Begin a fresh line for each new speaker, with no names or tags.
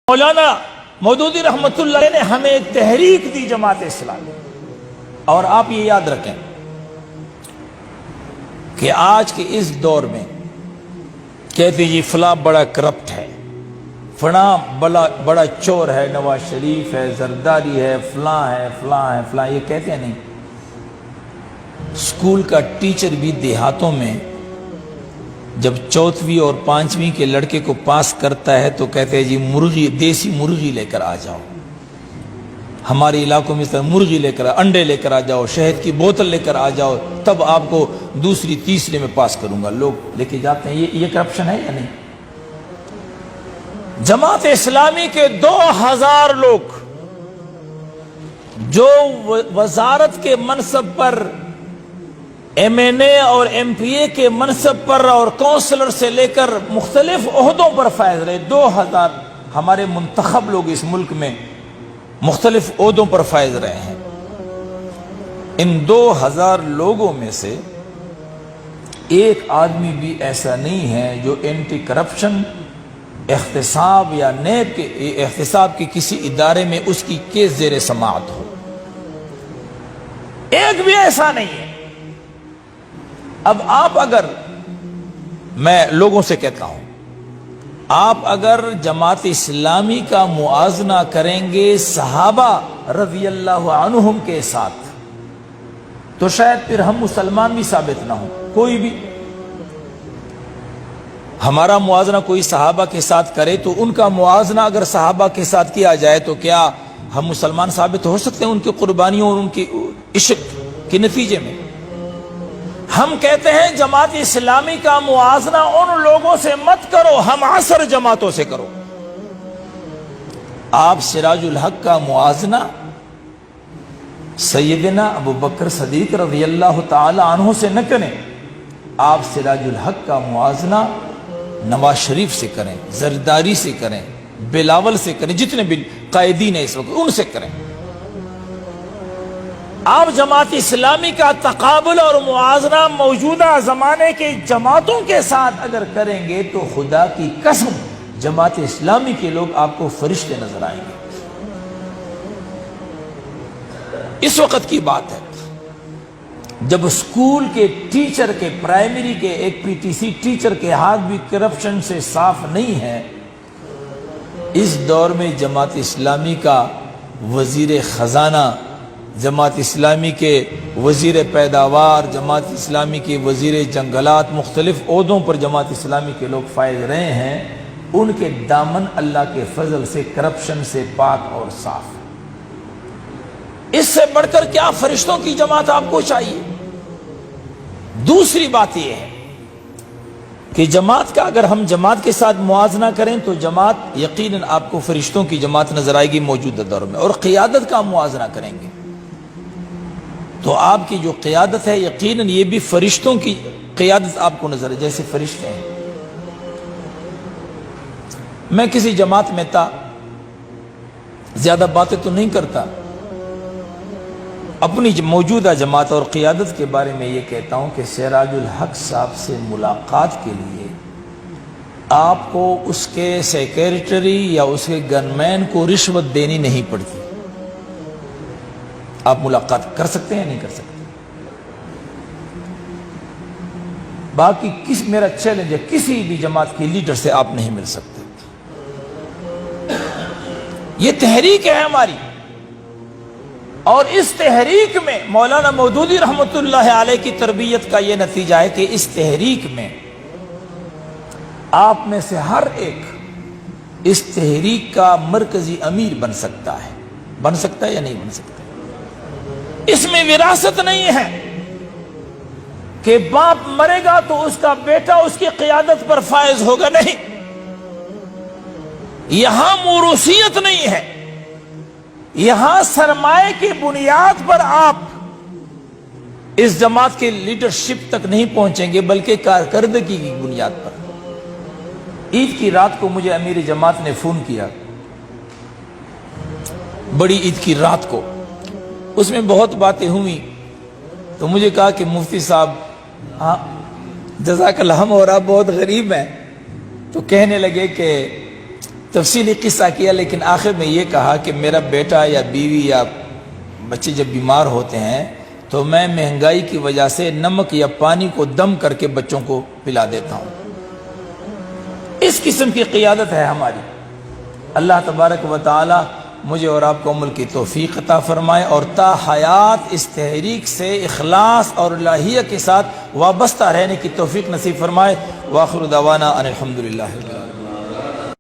مولانا مودودی رحمت اللہ علیہ نے ہمیں ایک تحریک دی جماعت اسلامی، اور آپ یہ یاد رکھیں کہ آج کے اس دور میں کہتے جی فلاں بڑا کرپٹ ہے، فلاں بڑا چور ہے، نواز شریف ہے، زرداری ہے، فلاں ہے فلاں ہے فلاں، یہ کہتے ہیں نہیں۔ اسکول کا ٹیچر بھی دیہاتوں میں جب چوتھویں اور پانچویں کے لڑکے کو پاس کرتا ہے تو کہتے ہیں جی مرغی، دیسی مرغی لے کر آ جاؤ، ہمارے علاقوں میں مرغی لے کر انڈے لے کر آ جاؤ، شہد کی بوتل لے کر آ جاؤ، تب آپ کو دوسری تیسرے میں پاس کروں گا۔ لوگ لے کے جاتے ہیں۔ یہ کرپشن ہے یا نہیں؟ جماعت اسلامی کے 2000 لوگ جو وزارت کے منصب پر، ایم این اے اور ایم پی اے کے منصب پر اور کونسلر سے لے کر مختلف عہدوں پر فائز رہے، 2000 ہمارے منتخب لوگ اس ملک میں مختلف عہدوں پر فائز رہے ہیں۔ ان 2000 لوگوں میں سے ایک آدمی بھی ایسا نہیں ہے جو اینٹی کرپشن احتساب یا نیب کے احتساب کے کسی ادارے میں اس کی کیس زیر سماعت ہو، ایک بھی ایسا نہیں ہے۔ اب آپ اگر، میں لوگوں سے کہتا ہوں، آپ اگر جماعت اسلامی کا موازنہ کریں گے صحابہ رضی اللہ عنہم کے ساتھ تو شاید پھر ہم مسلمان بھی ثابت نہ ہوں، کوئی بھی۔ ہمارا موازنہ کوئی صحابہ کے ساتھ کرے تو ان کا موازنہ اگر صحابہ کے ساتھ کیا جائے تو کیا ہم مسلمان ثابت ہو سکتے ہیں ان کی قربانیوں اور ان کی عشق کے نتیجے میں؟ ہم کہتے ہیں جماعت اسلامی کا موازنہ ان لوگوں سے مت کرو، ہم عصر جماعتوں سے کرو۔ آپ سراج الحق کا موازنہ سیدنا ابو بکر صدیق رضی اللہ تعالی عنہ سے نہ کریں، آپ سراج الحق کا موازنہ نواز شریف سے کریں، زرداری سے کریں، بلاول سے کریں، جتنے بھی قائدین ہیں اس وقت ان سے کریں۔ آپ جماعت اسلامی کا تقابل اور موازنہ موجودہ زمانے کے جماعتوں کے ساتھ اگر کریں گے تو خدا کی قسم جماعت اسلامی کے لوگ آپ کو فرشتے نظر آئیں گے۔ اس وقت کی بات ہے جب اسکول کے ٹیچر کے، پرائمری کے ایک پی ٹی سی ٹیچر کے ہاتھ بھی کرپشن سے صاف نہیں ہے، اس دور میں جماعت اسلامی کا وزیر خزانہ، جماعت اسلامی کے وزیر پیداوار، جماعت اسلامی کے وزیر جنگلات، مختلف عہدوں پر جماعت اسلامی کے لوگ فائز رہے ہیں، ان کے دامن اللہ کے فضل سے کرپشن سے پاک اور صاف۔ اس سے بڑھ کر کیا فرشتوں کی جماعت آپ کو چاہیے؟ دوسری بات یہ ہے کہ جماعت کا اگر ہم جماعت کے ساتھ موازنہ کریں تو جماعت یقیناً آپ کو فرشتوں کی جماعت نظر آئے گی موجودہ دور میں، اور قیادت کا موازنہ کریں گے تو آپ کی جو قیادت ہے یقیناً یہ بھی فرشتوں کی قیادت آپ کو نظر ہے، جیسے فرشتے ہیں۔ میں کسی جماعت میں تھا، زیادہ باتیں تو نہیں کرتا، اپنی موجودہ جماعت اور قیادت کے بارے میں یہ کہتا ہوں کہ سراج الحق صاحب سے ملاقات کے لیے آپ کو اس کے سیکریٹری یا اس کے گن مین کو رشوت دینی نہیں پڑتی۔ آپ ملاقات کر سکتے ہیں یا نہیں کر سکتے؟ باقی میرا چیلنج ہے، کسی بھی جماعت کی لیڈر سے آپ نہیں مل سکتے۔ یہ تحریک ہے ہماری، اور اس تحریک میں مولانا مودودی رحمت اللہ علیہ کی تربیت کا یہ نتیجہ ہے کہ اس تحریک میں آپ میں سے ہر ایک اس تحریک کا مرکزی امیر بن سکتا ہے۔ بن سکتا ہے یا نہیں بن سکتا؟ اس میں وراثت نہیں ہے کہ باپ مرے گا تو اس کا بیٹا اس کی قیادت پر فائز ہوگا، نہیں، یہاں موروثیت نہیں ہے، یہاں سرمایہ کی بنیاد پر آپ اس جماعت کے لیڈرشپ تک نہیں پہنچیں گے بلکہ کارکردگی کی بنیاد پر۔ عید کی رات کو مجھے امیر جماعت نے فون کیا، بڑی عید کی رات کو، اس میں بہت باتیں ہوئی تو مجھے کہا کہ مفتی صاحب، ہاں جزاک اللہ، ہم اور آپ بہت غریب ہیں، تو کہنے لگے کہ تفصیلی قصہ کیا، لیکن آخر میں یہ کہا کہ میرا بیٹا یا بیوی یا بچے جب بیمار ہوتے ہیں تو میں مہنگائی کی وجہ سے نمک یا پانی کو دم کر کے بچوں کو پلا دیتا ہوں۔ اس قسم کی قیادت ہے ہماری۔ اللہ تبارک و تعالی مجھے اور آپ کو عمل کی توفیق عطا فرمائے، اور تا حیات اس تحریک سے اخلاص اور الہیہ کے ساتھ وابستہ رہنے کی توفیق نصیب فرمائے۔ وآخر دعوانا ان الحمدللہ۔